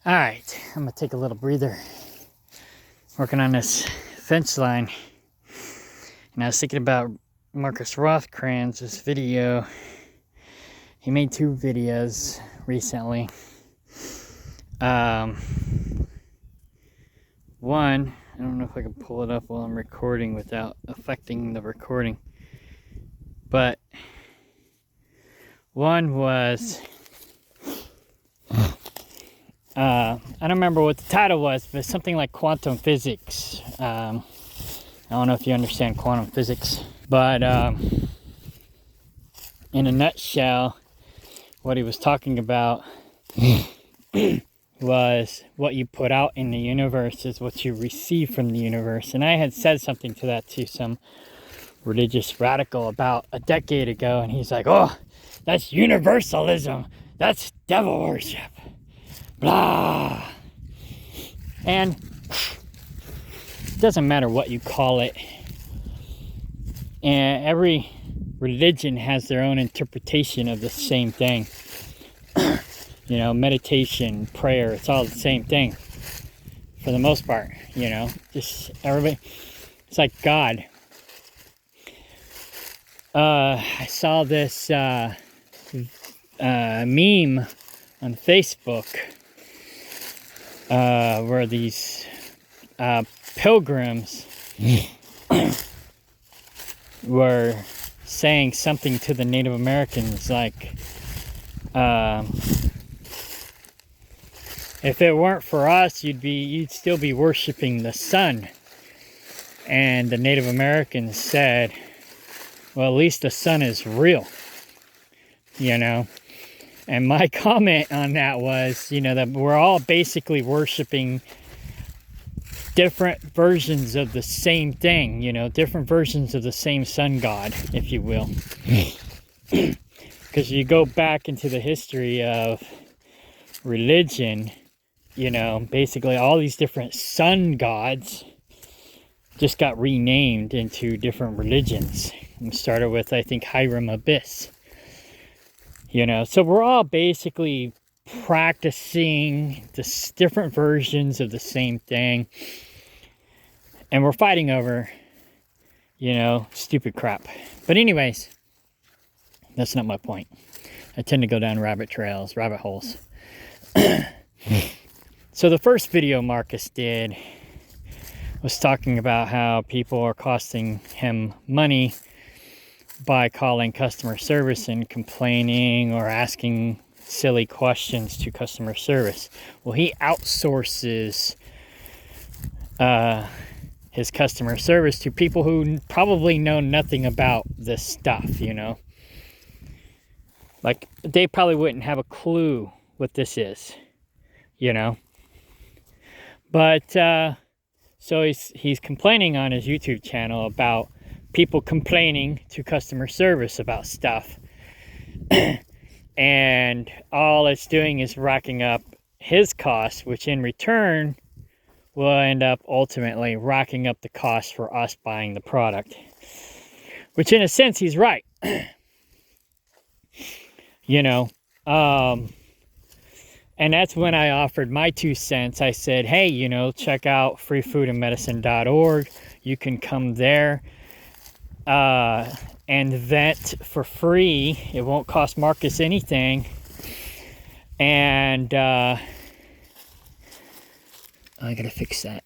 Alright, I'm gonna take a little breather. Working on this fence line. And I was thinking about Marcus Rothkranz's video. He made 2 videos recently. One, I don't know if I can pull it up while I'm recording without affecting the recording. But one was, I don't remember what the title was, but something like quantum physics. I don't know if you understand quantum physics, but in a nutshell, what he was talking about was what you put out in the universe is what you receive from the universe. And I had said something to that to some religious radical about a decade ago, and he's like, oh, that's universalism, that's devil worship, blah. And it doesn't matter what you call it, and every religion has their own interpretation of the same thing. You know, meditation, prayer, it's all the same thing for the most part. You know, just everybody, it's like God. I saw this meme on Facebook where these pilgrims were saying something to the Native Americans like, if it weren't for us, you'd still be worshiping the sun. And the Native Americans said, well, at least the sun is real, you know. And my comment on that was, you know, that we're all basically worshiping different versions of the same thing, you know, different versions of the same sun god, if you will. Because you go back into the history of religion, you know, basically all these different sun gods just got renamed into different religions. And started with, I think, Hiram Abyss. You know, so we're all basically practicing the different versions of the same thing. And we're fighting over, you know, stupid crap. But anyways, that's not my point. I tend to go down rabbit holes. So the first video Marcus did was talking about how people are costing him money by calling customer service and complaining or asking silly questions to customer service. Well, he outsources his customer service to people who probably know nothing about this stuff, you know. Like, they probably wouldn't have a clue what this is, you know. But, so he's complaining on his YouTube channel about people complaining to customer service about stuff. And all it's doing is racking up his costs, which in return will end up ultimately racking up the cost for us buying the product. Which in a sense, he's right. You know, and that's when I offered my 2 cents. I said, hey, you know, check out freefoodandmedicine.org. You can come there and vent for free. It won't cost Marcus anything. And I gotta fix that.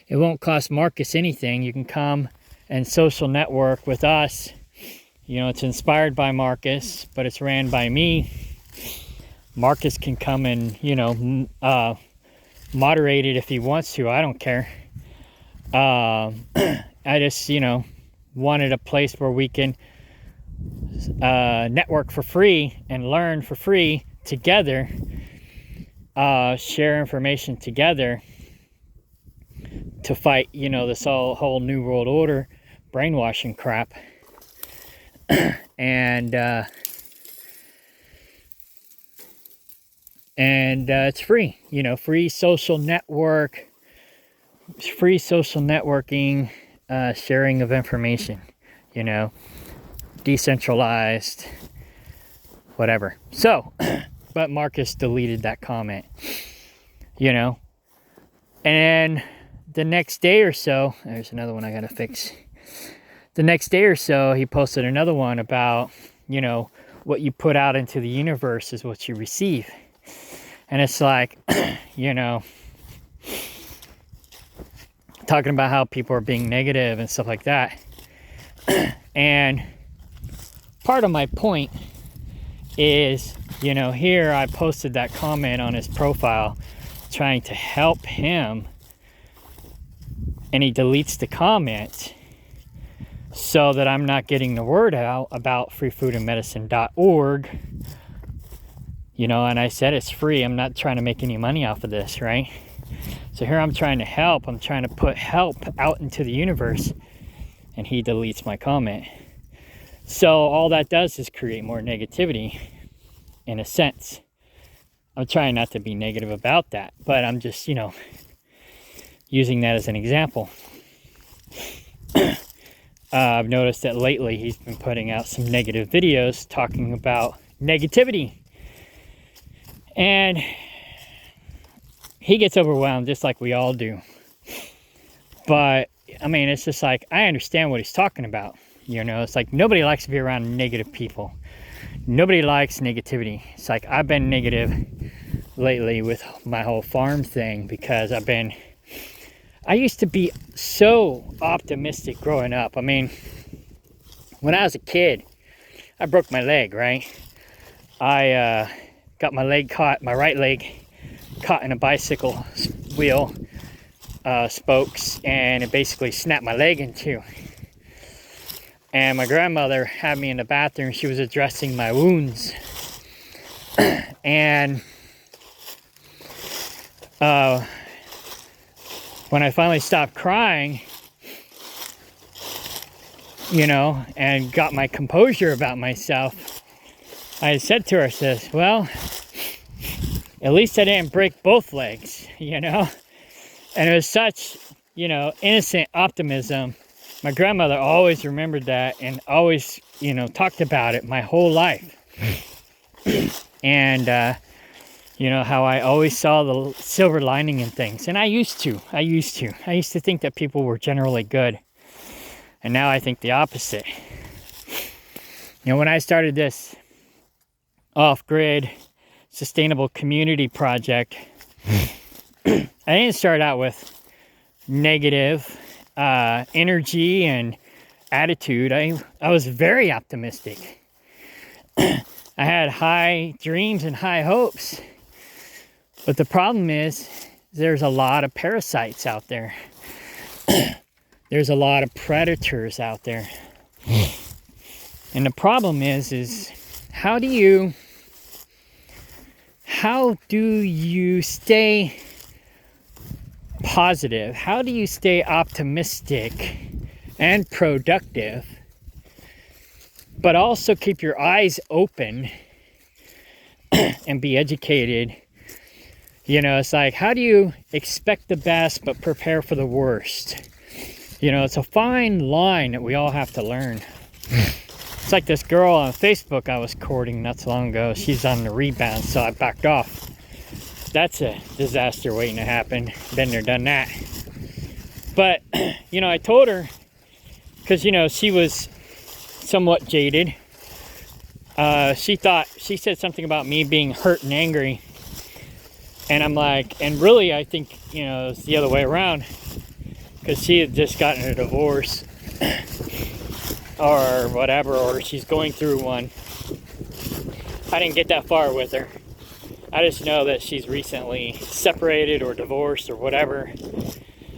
It won't cost Marcus anything. You can come and social network with us. You know, it's inspired by Marcus, but it's ran by me. Marcus can come and, you know, moderate it if he wants to. I don't care. I just, you know, wanted a place where we can network for free and learn for free together, share information together to fight, you know, this whole New World Order brainwashing crap. And it's free, you know, free social networking, sharing of information, you know, decentralized, whatever. So but Marcus deleted that comment, you know. And the next day or so, there's another one I gotta fix. The next day or so, he posted another one about, you know, what you put out into the universe is what you receive. And it's like, you know, talking about how people are being negative and stuff like that. And part of my point is, you know, here I posted that comment on his profile trying to help him, and he deletes the comment so that I'm not getting the word out about freefoodandmedicine.org. You know, and I said it's free. I'm not trying to make any money off of this, right? So here I'm trying to help. I'm trying to put help out into the universe, and he deletes my comment. So all that does is create more negativity, in a sense. I'm trying not to be negative about that, but I'm just, you know, using that as an example. I've noticed that lately he's been putting out some negative videos talking about negativity. And he gets overwhelmed just like we all do. But, I mean, it's just like, I understand what he's talking about. You know, it's like nobody likes to be around negative people. Nobody likes negativity. It's like I've been negative lately with my whole farm thing because I used to be so optimistic growing up. I mean, when I was a kid, I broke my leg, right? I got my right leg caught in a bicycle wheel spokes, and it basically snapped my leg in two. And my grandmother had me in the bathroom. She was addressing my wounds. And when I finally stopped crying, you know, and got my composure about myself, I said to her, I says, well, at least I didn't break both legs, you know? And it was such, you know, innocent optimism. My grandmother always remembered that and always, you know, talked about it my whole life. And, you know, how I always saw the silver lining in things. And I used to think that people were generally good. And now I think the opposite. You know, when I started this off-grid sustainable community project, I didn't start out with negative energy and attitude. I was very optimistic. I had high dreams and high hopes. But the problem is there's a lot of parasites out there. There's a lot of predators out there. And the problem is how do you stay positive? How do you stay optimistic and productive, but also keep your eyes open and be educated? You know, it's like, how do you expect the best but prepare for the worst? You know, it's a fine line that we all have to learn. It's like this girl on Facebook I was courting not so long ago. She's on the rebound, so I backed off. That's a disaster waiting to happen. Been there, done that. But, you know, I told her, because, you know, she was somewhat jaded. She said something about me being hurt and angry. And I'm like, and really, I think, you know, it's the other way around. Because she had just gotten a divorce or whatever, or she's going through one. I didn't get that far with her. I just know that she's recently separated or divorced or whatever.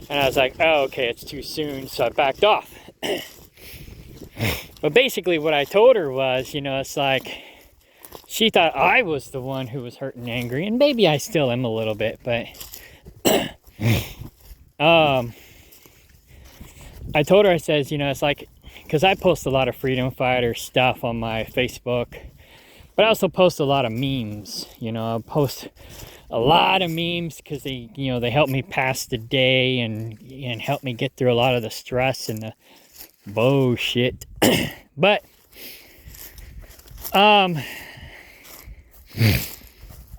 And I was like, oh, okay, it's too soon. So I backed off. But basically what I told her was, you know, it's like, she thought I was the one who was hurt and angry. And maybe I still am a little bit, but I told her, I says, you know, it's like, because I post a lot of freedom fighter stuff on my Facebook, but I also post a lot of memes. You know, I post a lot of memes because they, you know, they help me pass the day and help me get through a lot of the stress and the bullshit. But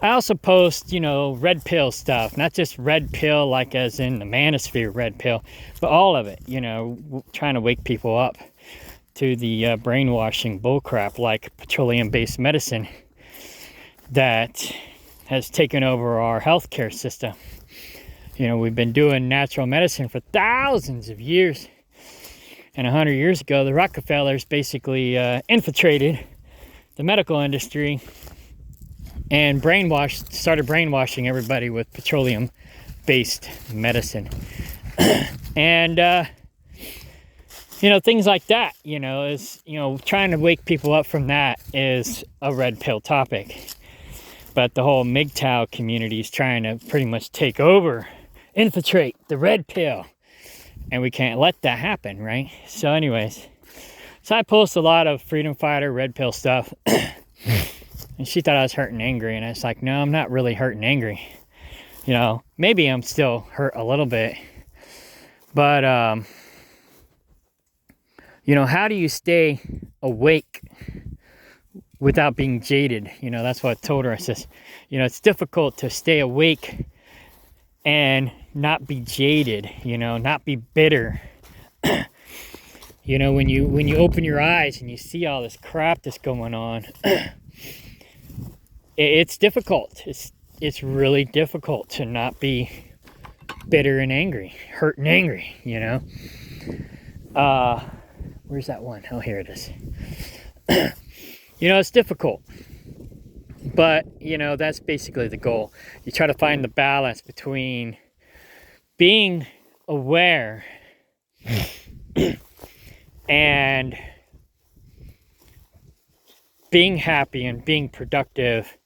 I also post, you know, red pill stuff, not just red pill like as in the manosphere red pill, but all of it, you know, trying to wake people up to the brainwashing bullcrap like petroleum-based medicine that has taken over our healthcare system. You know, we've been doing natural medicine for thousands of years. And 100 years ago, the Rockefellers basically infiltrated the medical industry and started brainwashing everybody with petroleum-based medicine. And, you know, things like that, you know, is, you know, trying to wake people up from that is a red pill topic. But the whole MGTOW community is trying to pretty much take over, infiltrate the red pill. And we can't let that happen, right? So anyways, so I post a lot of freedom fighter, red pill stuff. And she thought I was hurt and angry. And I was like, no, I'm not really hurt and angry. You know, maybe I'm still hurt a little bit. But, you know, how do you stay awake without being jaded? You know, that's what I told her. I says, you know, it's difficult to stay awake and not be jaded, you know, not be bitter. You know, when you open your eyes and you see all this crap that's going on, it's difficult. It's really difficult to not be bitter and angry, hurt and angry, you know. Where's that one? Oh, here it is. You know, it's difficult. But, you know, that's basically the goal. You try to find the balance between being aware and being happy and being productive,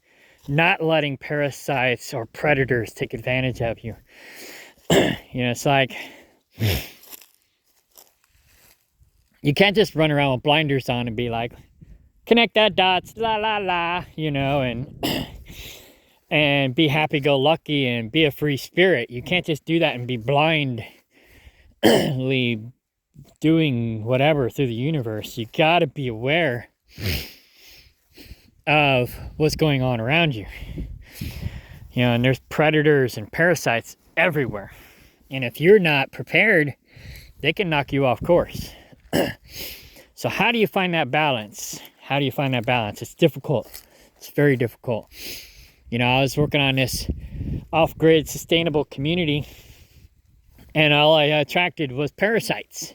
not letting parasites or predators take advantage of you. You know, it's like you can't just run around with blinders on and be like, connect that dots, la la la, you know, and be happy-go-lucky and be a free spirit. You can't just do that and be blindly doing whatever through the universe. You got to be aware of what's going on around you. You know, and there's predators and parasites everywhere. And if you're not prepared, they can knock you off course. So how do you find that balance? How do you find that balance? It's difficult. It's very difficult. You know, I was working on this off-grid sustainable community, and all I attracted was parasites.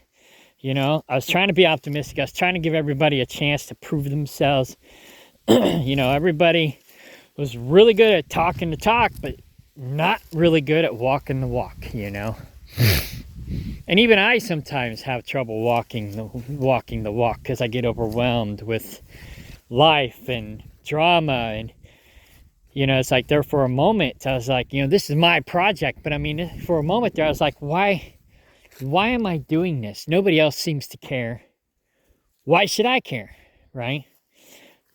You know, I was trying to be optimistic. I was trying to give everybody a chance to prove themselves. You know, everybody was really good at talking the talk, but not really good at walking the walk, you know. And even I sometimes have trouble walking the walk because I get overwhelmed with life and drama. And, you know, it's like there for a moment, I was like, you know, this is my project. But I mean, for a moment there, I was like, why am I doing this? Nobody else seems to care. Why should I care, right?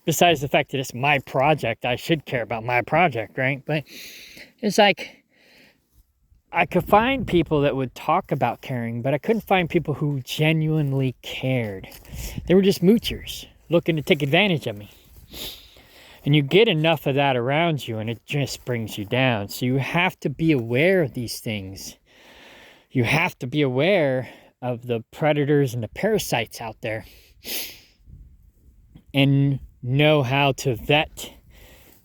Besides the fact that it's my project, I should care about my project, right? But it's like, I could find people that would talk about caring, but I couldn't find people who genuinely cared. They were just moochers looking to take advantage of me. And you get enough of that around you and it just brings you down. So you have to be aware of these things. You have to be aware of the predators and the parasites out there and know how to vet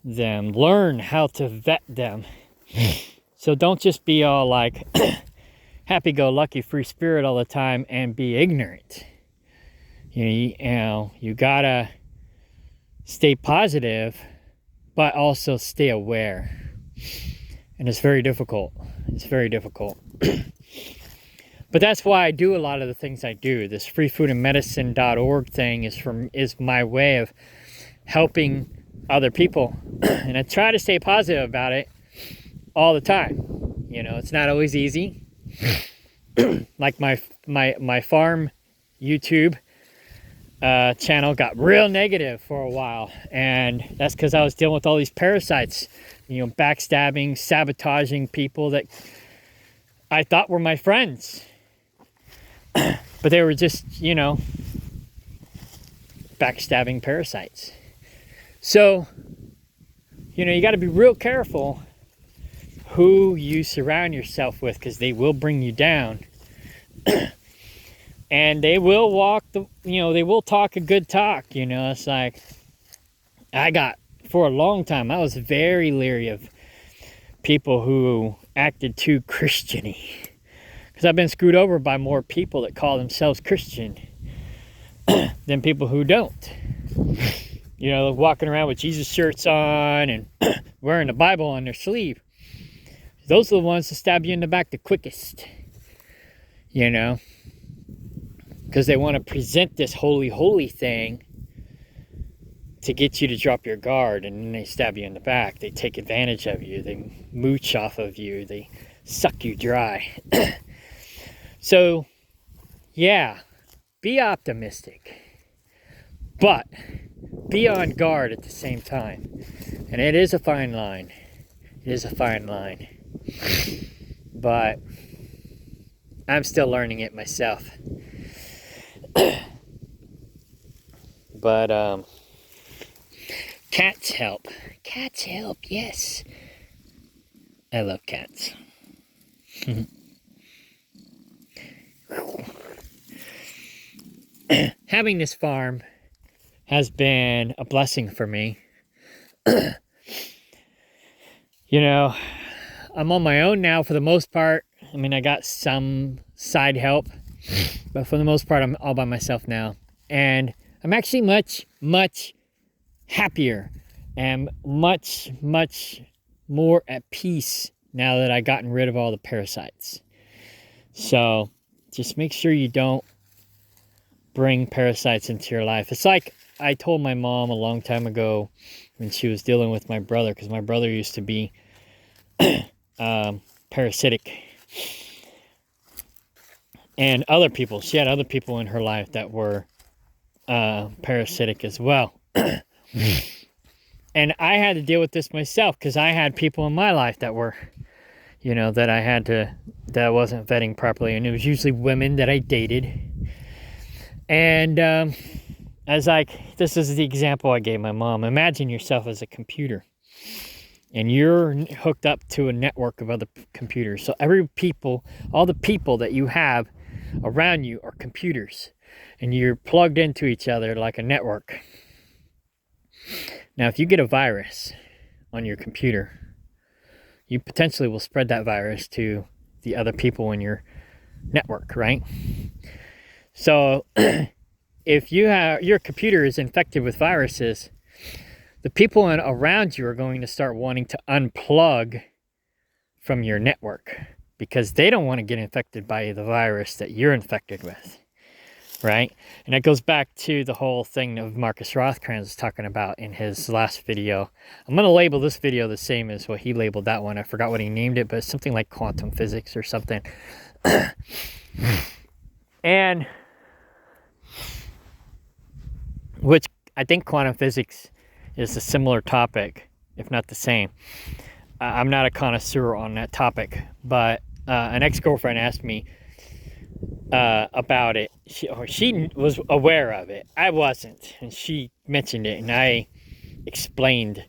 them, learn how to vet them. So don't just be all like happy-go-lucky free spirit all the time and be ignorant. You know, you gotta stay positive, but also stay aware. And it's very difficult. It's very difficult. But that's why I do a lot of the things I do. This freefoodandmedicine.org thing is my way of helping other people. And I try to stay positive about it all the time. You know, it's not always easy. Like my farm YouTube channel got real negative for a while, and that's because I was dealing with all these parasites, you know, backstabbing, sabotaging people that I thought were my friends, but they were just, you know, backstabbing parasites. So, you got to be real careful who you surround yourself with, because they will bring you down. And they will they will talk a good talk. It's like, for a long time, I was very leery of people who acted too Christian-y, because I've been screwed over by more people that call themselves Christian than people who don't. Walking around with Jesus shirts on and wearing the Bible on their sleeve. Those are the ones that stab you in the back the quickest. Because they want to present this holy thing to get you to drop your guard, and then they stab you in the back. They take advantage of you. They mooch off of you. They suck you dry. So, yeah, be optimistic, but be on guard at the same time. And it is a fine line. It is a fine line. But I'm still learning it myself. But, cats help. Cats help, yes. I love cats. Having this farm has been a blessing for me. I'm on my own now for the most part. I mean, I got some side help, but for the most part, I'm all by myself now. And I'm actually much, much happier and much, much more at peace now that I've gotten rid of all the parasites. So just make sure you don't bring parasites into your life. It's like I told my mom a long time ago when she was dealing with my brother, because my brother used to be parasitic. And other people, she had other people in her life that were parasitic as well. And I had to deal with this myself, because I had people in my life that were, that I wasn't vetting properly. And it was usually women that I dated. And this is the example I gave my mom. Imagine yourself as a computer, and you're hooked up to a network of other computers. So all the people that you have around you are computers, and you're plugged into each other like a network. Now, if you get a virus on your computer, you potentially will spread that virus to the other people in your network, right? So if your computer is infected with viruses, the people around you are going to start wanting to unplug from your network, because they don't want to get infected by the virus that you're infected with, right? And that goes back to the whole thing that Marcus Rothkranz was talking about in his last video. I'm going to label this video the same as what he labeled that one. I forgot what he named it, but it's something like quantum physics or something. And which I think quantum physics is a similar topic, if not the same. I'm not a connoisseur on that topic, but an ex-girlfriend asked me about it. She was aware of it. I wasn't, and she mentioned it, and I explained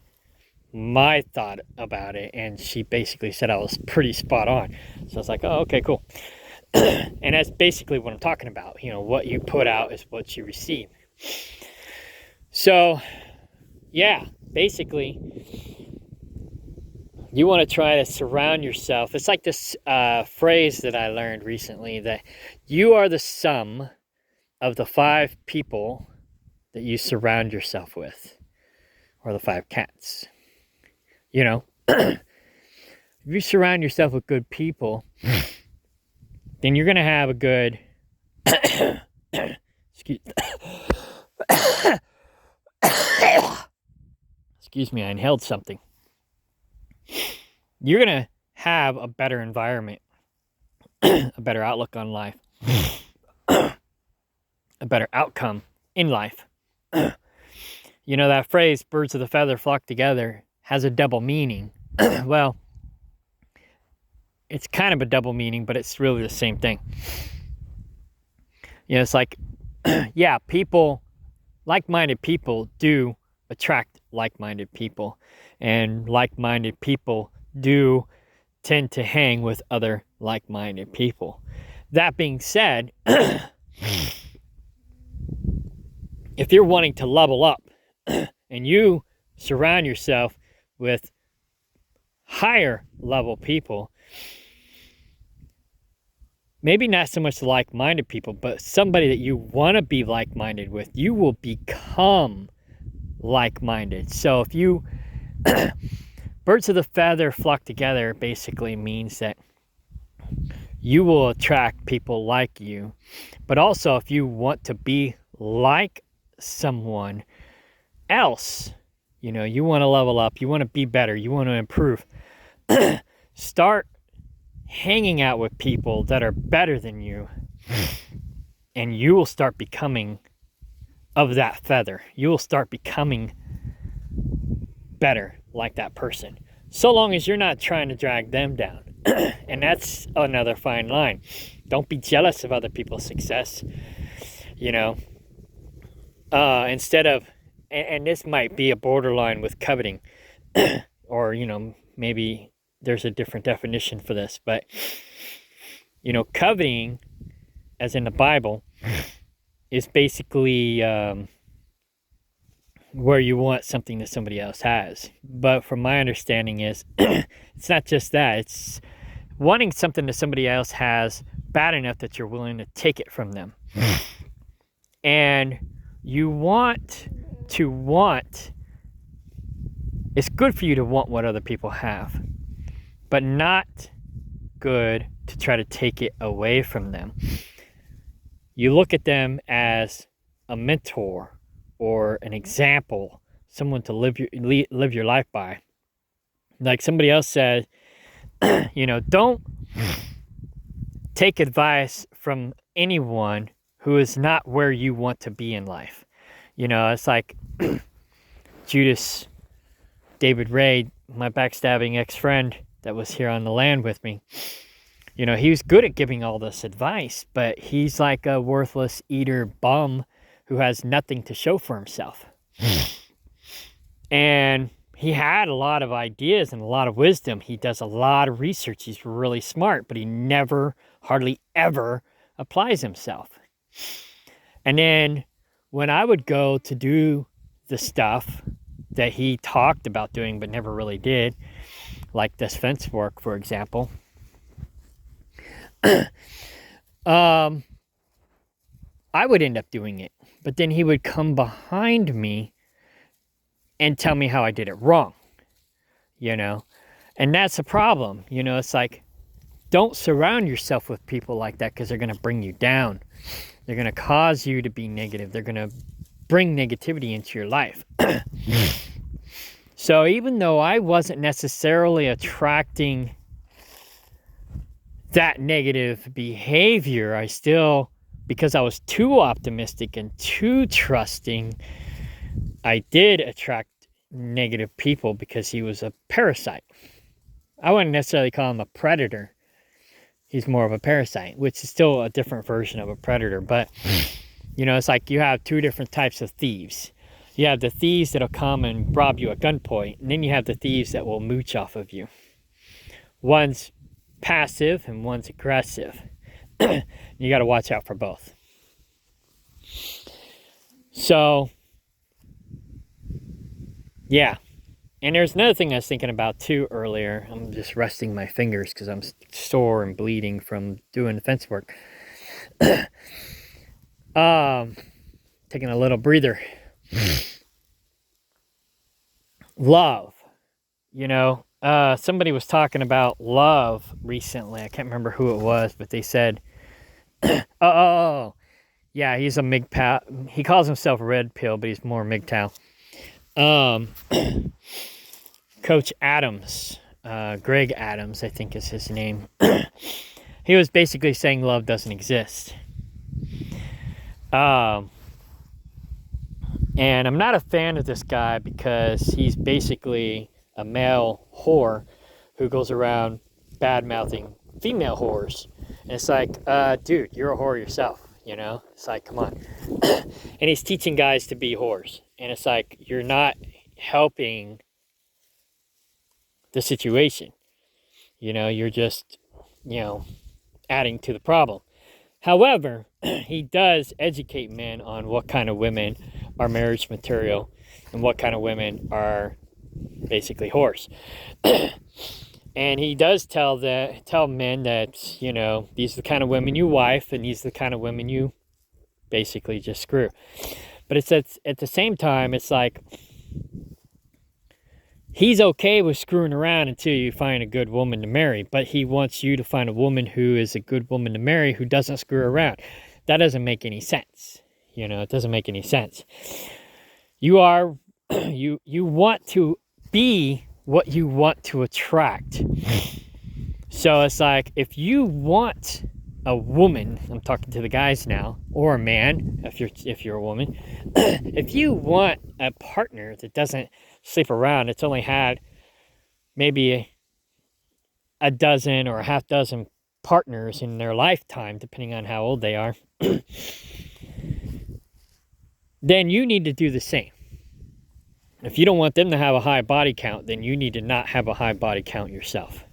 my thought about it, and she basically said I was pretty spot on. So I was like, oh, okay, cool. And that's basically what I'm talking about. What you put out is what you receive. So, yeah, basically, you want to try to surround yourself. It's like this phrase that I learned recently, that you are the sum of the 5 people that you surround yourself with, or the 5 cats. If you surround yourself with good people, then you're going to have a good excuse me, I inhaled something. You're going to have a better environment, a better outlook on life, a better outcome in life. That phrase, birds of a feather flock together, has a double meaning. Well, it's kind of a double meaning, but it's really the same thing. It's like, like-minded people do attract like-minded people. And like-minded people do tend to hang with other like-minded people. That being said, if you're wanting to level up and you surround yourself with higher level people, maybe not so much like-minded people, but somebody that you want to be like-minded with, you will become like-minded. So if you birds of the feather flock together basically means that you will attract people like you. But also, if you want to be like someone else, you know, you want to level up, you want to be better, you want to improve, start hanging out with people that are better than you, and you will start becoming of that feather. You will start becoming better like that person, so long as you're not trying to drag them down. And that's another fine line. Don't be jealous of other people's success, you know. Instead of, and this might be a borderline with coveting, or, you know, maybe there's a different definition for this, but, you know, coveting, as in the Bible, is basically where you want something that somebody else has. But from my understanding is, it's not just that. It's wanting something that somebody else has bad enough that you're willing to take it from them. And you want, it's good for you to want what other people have, but not good to try to take it away from them. You look at them as a mentor or an example, someone to live your life by. Like somebody else said, you know, don't take advice from anyone who is not where you want to be in life. You know, it's like Judas David Ray, my backstabbing ex-friend that was here on the land with me. You know, he was good at giving all this advice, but he's like a worthless eater bum who has nothing to show for himself. And he had a lot of ideas and a lot of wisdom. He does a lot of research. He's really smart, but he never, hardly ever applies himself. And then when I would go to do the stuff that he talked about doing but never really did, like this fence work, for example, I would end up doing it. But then he would come behind me and tell me how I did it wrong, you know? And that's a problem. You know, it's like, don't surround yourself with people like that, because they're going to bring you down. They're going to cause you to be negative. They're going to bring negativity into your life. So even though I wasn't necessarily attracting that negative behavior, I still, because I was too optimistic and too trusting, I did attract negative people because he was a parasite. I wouldn't necessarily call him a predator. He's more of a parasite, which is still a different version of a predator. But, you know, it's like you have two different types of thieves. You have the thieves that'll come and rob you at gunpoint, and then you have the thieves that will mooch off of you. One's passive and one's aggressive. You got to watch out for both. So, yeah. And there's another thing I was thinking about too earlier. I'm just resting my fingers because I'm sore and bleeding from doing the fence work. Taking a little breather. Love. You know, somebody was talking about love recently. I can't remember who it was, but they said, yeah, he's a MGTOW. He calls himself Red Pill, but he's more MGTOW. Coach Adams, Greg Adams, I think is his name. He was basically saying love doesn't exist. And I'm not a fan of this guy because he's basically a male whore who goes around bad-mouthing female whores. And it's like, dude, you're a whore yourself, you know? It's like, come on. And he's teaching guys to be whores. And it's like, you're not helping the situation. You're just, adding to the problem. However, he does educate men on what kind of women are marriage material and what kind of women are basically whores. And he does tell men that, these are the kind of women you wife and these are the kind of women you basically just screw. But it's at the same time, it's like he's okay with screwing around until you find a good woman to marry, but he wants you to find a woman who is a good woman to marry who doesn't screw around. That doesn't make any sense. It doesn't make any sense. You want to be what you want to attract. So it's like, if you want a woman, I'm talking to the guys now, or a man, if you're a woman, if you want a partner that doesn't sleep around, it's only had maybe a dozen or a half dozen partners in their lifetime, depending on how old they are, then you need to do the same. If you don't want them to have a high body count, then you need to not have a high body count yourself.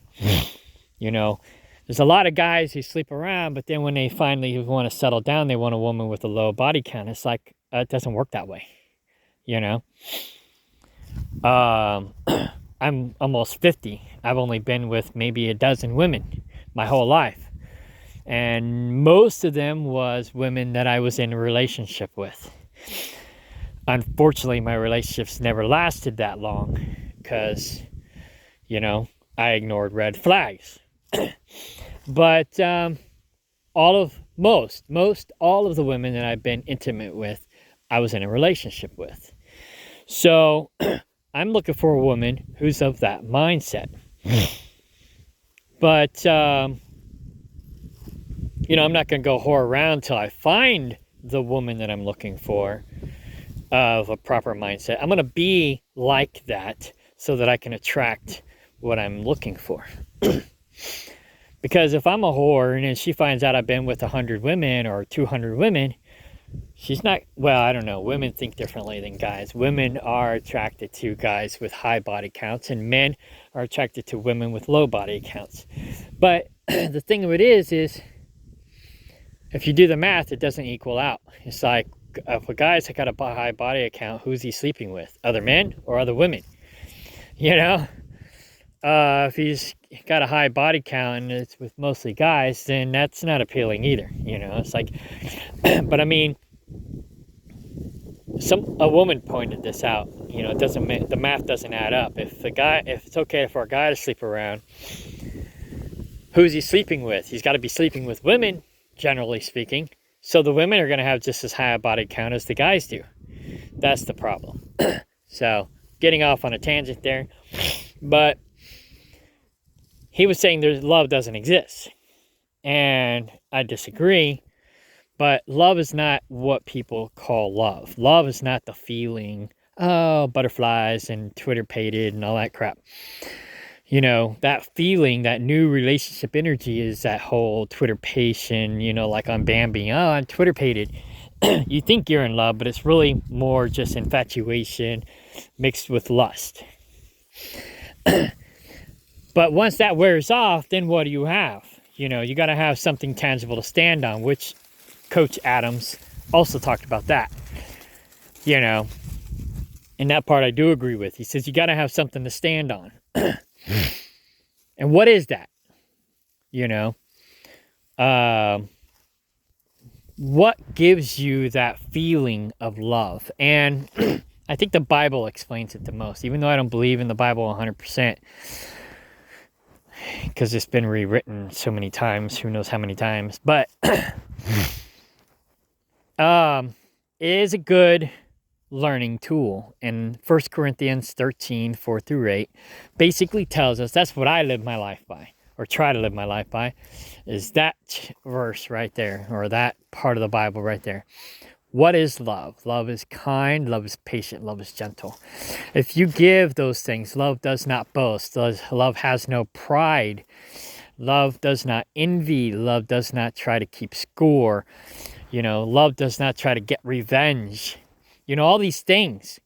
There's a lot of guys who sleep around, but then when they finally want to settle down, they want a woman with a low body count. It's like, it doesn't work that way. I'm almost 50. I've only been with maybe a dozen women my whole life. And most of them was women that I was in a relationship with. Unfortunately, my relationships never lasted that long because, I ignored red flags. But all of the women that I've been intimate with, I was in a relationship with. So I'm looking for a woman who's of that mindset. But, I'm not going to go whore around till I find the woman that I'm looking for of a proper mindset. I'm going to be like that so that I can attract what I'm looking for. Because if I'm a whore and then she finds out I've been with 100 women or 200 women, she's not, well, I don't know. Women think differently than guys. Women are attracted to guys with high body counts, and men are attracted to women with low body counts. But the thing of it is if you do the math, it doesn't equal out. It's like, if a guy's got a high body count, who's he sleeping with? Other men or other women? If he's got a high body count and it's with mostly guys, then that's not appealing either. It's like, but I mean, a woman pointed this out. It doesn't make, the math doesn't add up. If it's okay for a guy to sleep around, who's he sleeping with? He's got to be sleeping with women, generally speaking. So the women are going to have just as high a body count as the guys do. That's the problem. So getting off on a tangent there, but he was saying love doesn't exist, and I disagree. But love is not what people call love. Love is not the feeling, butterflies and Twitter pated and all that crap. That feeling, that new relationship energy is that whole Twitter patient, like on Bambi. Oh, I'm Twitter pated. You think you're in love, but it's really more just infatuation mixed with lust. But once that wears off, then what do you have? You got to have something tangible to stand on, which Coach Adams also talked about that. And that part I do agree with. He says you got to have something to stand on. And what is that? What gives you that feeling of love? And I think the Bible explains it the most, even though I don't believe in the Bible 100%, because it's been rewritten so many times, who knows how many times. But it is a good learning tool. And 1 Corinthians 13, 4-8 basically tells us, that's what I live my life by, or try to live my life by, is that verse right there, or that part of the Bible right there. What is love? Love is kind, love is patient, love is gentle. If you give those things, love does not boast, love has no pride, love does not envy, love does not try to keep score, love does not try to get revenge. All these things.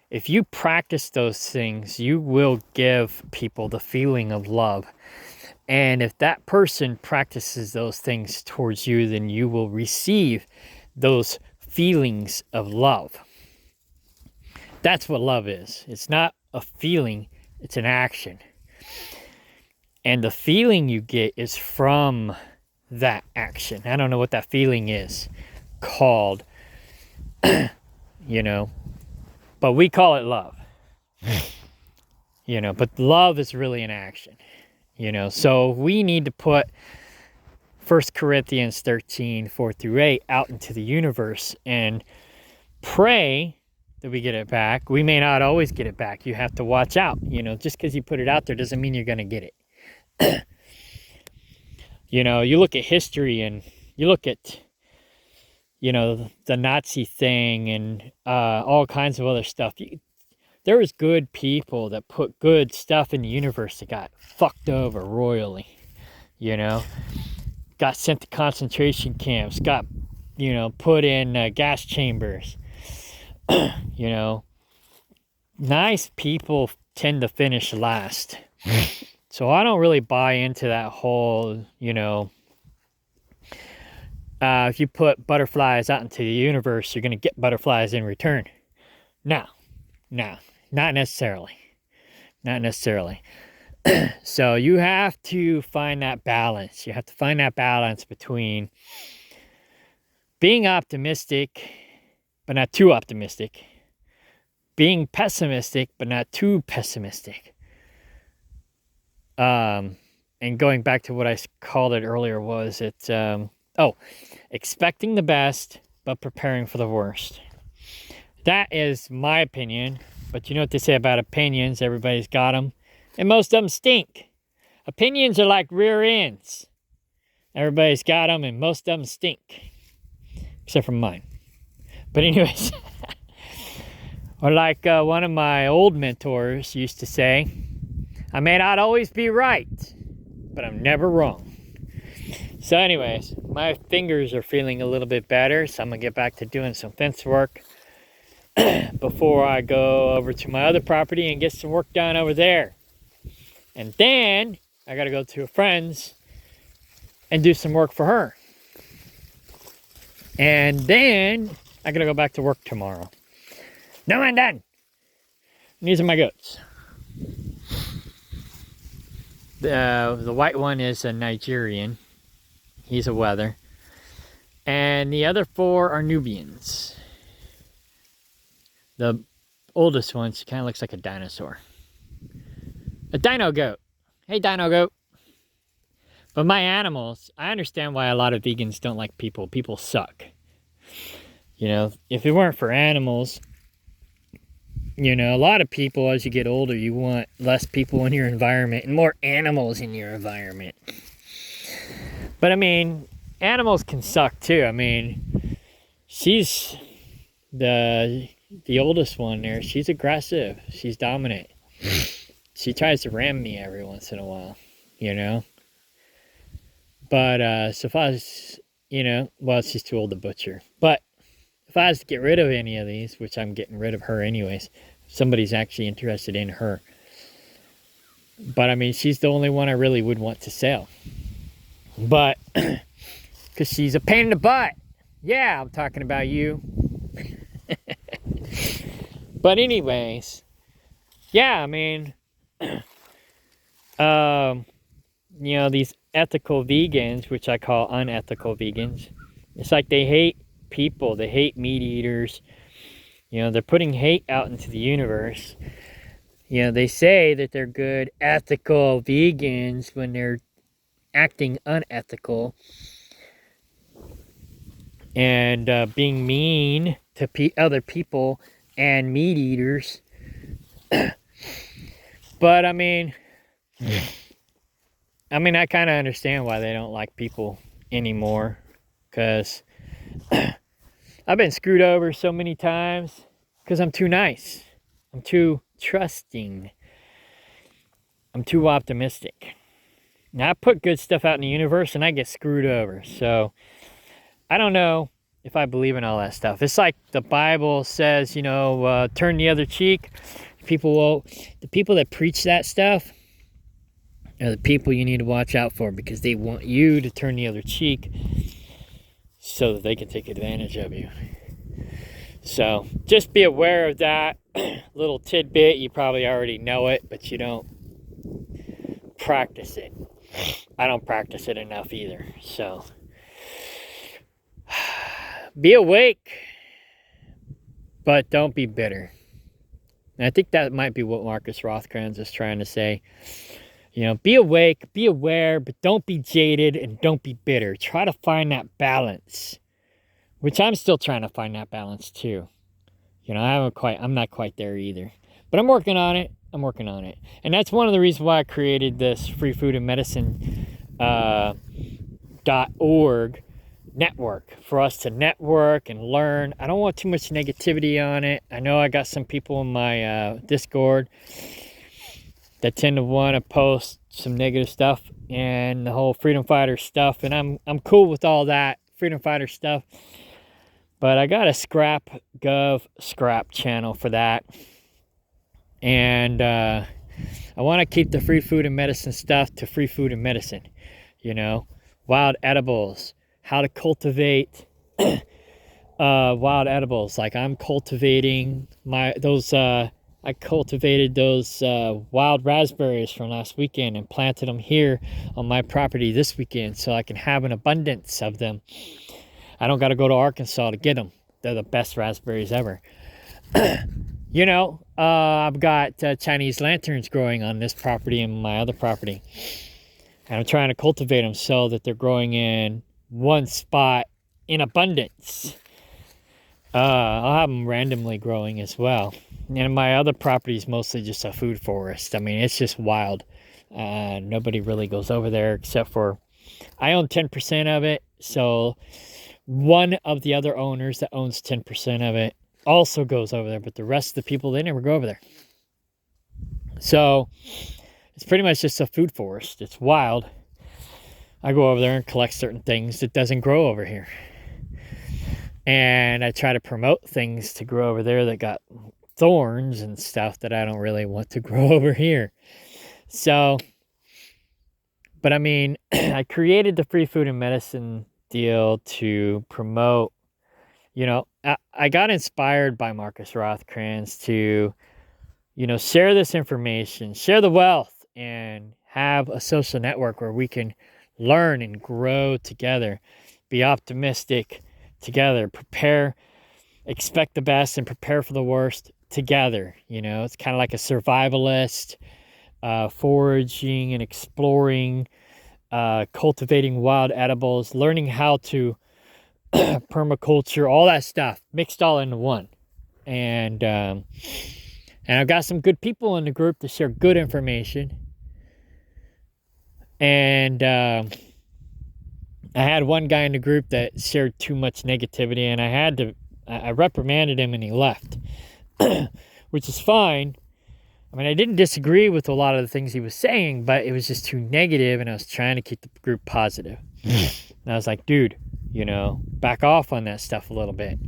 if you practice those things, you will give people the feeling of love. And if that person practices those things towards you, then you will receive those feelings of love. That's what love is. It's not a feeling, it's an action. And the feeling you get is from that action. I don't know what that feeling is called, you know, but we call it love. You know, but love is really an action. You know, so we need to put 1 Corinthians 13, 4-8 out into the universe and pray that we get it back. We may not always get it back. You have to watch out. You know, just because you put it out there doesn't mean you're going to get it. You know, you look at history and you look at, you know, the Nazi thing and all kinds of other stuff. There was good people that put good stuff in the universe that got fucked over royally, you know, got sent to concentration camps, got, you know, put in gas chambers. You know, nice people tend to finish last. So I don't really buy into that whole, you know, if you put butterflies out into the universe, you're going to get butterflies in return. No, not necessarily. Not necessarily. So you have to find that balance. You have to find that balance between being optimistic, but not too optimistic. Being pessimistic, but not too pessimistic. And going back to what I called it earlier, was it, expecting the best, but preparing for the worst. That is my opinion, but you know what they say about opinions, everybody's got them, and most of them stink. Opinions are like rear ends. Everybody's got them, and most of them stink. Except for mine. But anyways, or like one of my old mentors used to say, I may not always be right, but I'm never wrong. So anyways, my fingers are feeling a little bit better, so I'm going to get back to doing some fence work before I go over to my other property and get some work done over there. And then I got to go to a friend's and do some work for her. And then I got to go back to work tomorrow. No, I'm done. These are my goats. The white one is a Nigerian. He's a wether. And the other 4 are Nubians. The oldest one, she kind of looks like a dinosaur. A dino goat. Hey, dino goat. But my animals, I understand why a lot of vegans don't like people. People suck. You know, if it weren't for animals, you know, a lot of people, as you get older, you want less people in your environment and more animals in your environment. But I mean, animals can suck too. I mean, she's the oldest one there. She's aggressive. She's dominant. She tries to ram me every once in a while, you know. But so if I was, you know, well, she's too old to butcher. But if I was to get rid of any of these, which I'm getting rid of her anyways, somebody's actually interested in her. But I mean, she's the only one I really would want to sell. But, because she's a pain in the butt. Yeah, I'm talking about you. But anyways, yeah, I mean, you know, these ethical vegans, which I call unethical vegans, it's like they hate people, they hate meat eaters. You know, they're putting hate out into the universe. You know, they say that they're good ethical vegans when they're acting unethical and being mean to other people and meat eaters. But I mean, I kind of understand why they don't like people anymore, because I've been screwed over so many times because I'm too nice. I'm too trusting. I'm too optimistic. Now, I put good stuff out in the universe and I get screwed over. So, I don't know if I believe in all that stuff. It's like the Bible says, turn the other cheek. The people that preach that stuff are the people you need to watch out for, because they want you to turn the other cheek so that they can take advantage of you. So just be aware of that little tidbit. You probably already know it, but you don't practice it. I don't practice it enough either. So be awake, but don't be bitter. And I think that might be what Marcus Rothkranz is trying to say. Be awake, be aware, but don't be jaded and don't be bitter. Try to find that balance, which I'm still trying to find that balance too. I'm not quite there either, but I'm working on it. And that's one of the reasons why I created this Free Food and Medicine .org network, for us to network and learn. I don't want too much negativity on it. I know I got some people in my Discord that tend to want to post some negative stuff and the whole freedom fighter stuff, and I'm cool with all that freedom fighter stuff, but I got a scrap channel for that, and I want to keep the free food and medicine stuff to free food and medicine. Wild edibles, how to cultivate wild edibles. Like I'm cultivating I cultivated those wild raspberries from last weekend and planted them here on my property this weekend so I can have an abundance of them. I don't got to go to Arkansas to get them. They're the best raspberries ever. I've got Chinese lanterns growing on this property and my other property. And I'm trying to cultivate them so that they're growing in one spot in abundance. I'll have them randomly growing as well. And my other property is mostly just a food forest. I mean, it's just wild. Nobody really goes over there except for, I own 10% of it. So one of the other owners that owns 10% of it also goes over there. But the rest of the people, they never go over there. So it's pretty much just a food forest. It's wild. I go over there and collect certain things that doesn't grow over here. And I try to promote things to grow over there that got thorns and stuff that I don't really want to grow over here. So, but I mean, I created the free food and medicine deal to promote, I got inspired by Marcus Rothkranz to, share this information, share the wealth, and have a social network where we can learn and grow together, be optimistic together, expect the best and prepare for the worst together. It's kind of like a survivalist, foraging and exploring, cultivating wild edibles, learning how to permaculture, all that stuff mixed all into one. And I've got some good people in the group to share good information. And I had one guy in the group that shared too much negativity, and I reprimanded him and he left, which is fine. I mean, I didn't disagree with a lot of the things he was saying, but it was just too negative, and I was trying to keep the group positive. And I was like, dude, back off on that stuff a little bit.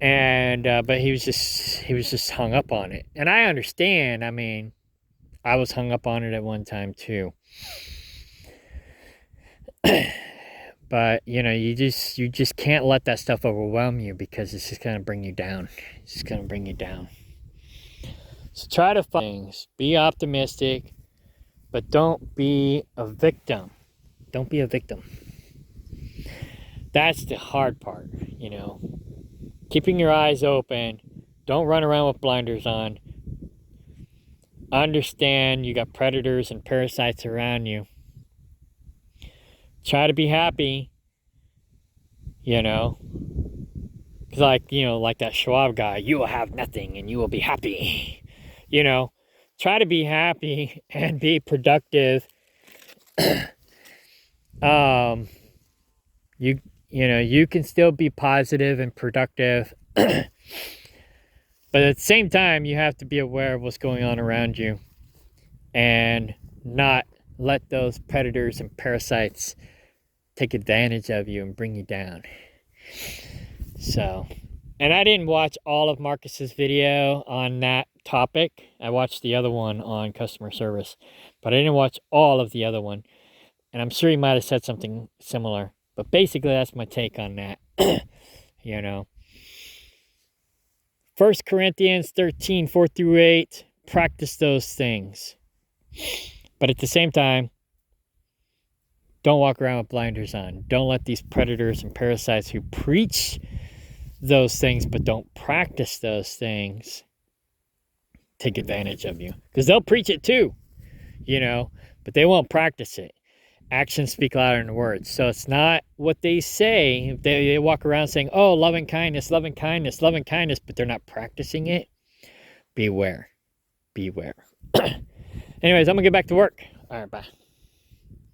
And but he was just hung up on it, and I understand. I mean, I was hung up on it at one time too. But you just can't let that stuff overwhelm you, because it's just gonna bring you down. It's just gonna bring you down. So try to find things. Be optimistic, but don't be a victim. Don't be a victim. That's the hard part, Keeping your eyes open. Don't run around with blinders on. Understand you got predators and parasites around you. Try to be happy, because like that Schwab guy, you will have nothing and you will be happy. Try to be happy and be productive. You can still be positive and productive. But at the same time, you have to be aware of what's going on around you and not let those predators and parasites take advantage of you and bring you down. So, and I didn't watch all of Marcus's video on that topic. I watched the other one on customer service, but I didn't watch all of the other one. And I'm sure he might have said something similar. But basically, that's my take on that. You know. 1 Corinthians 13, 4 through 8, practice those things. But at the same time, don't walk around with blinders on. Don't let these predators and parasites who preach those things but don't practice those things take advantage of you. Because they'll preach it too, you know, but they won't practice it. Actions speak louder than words. So it's not what they say. If they walk around saying, oh, loving kindness, loving kindness, loving kindness, but they're not practicing it. Beware. Beware. Anyways, I'm going to get back to work. All right, bye.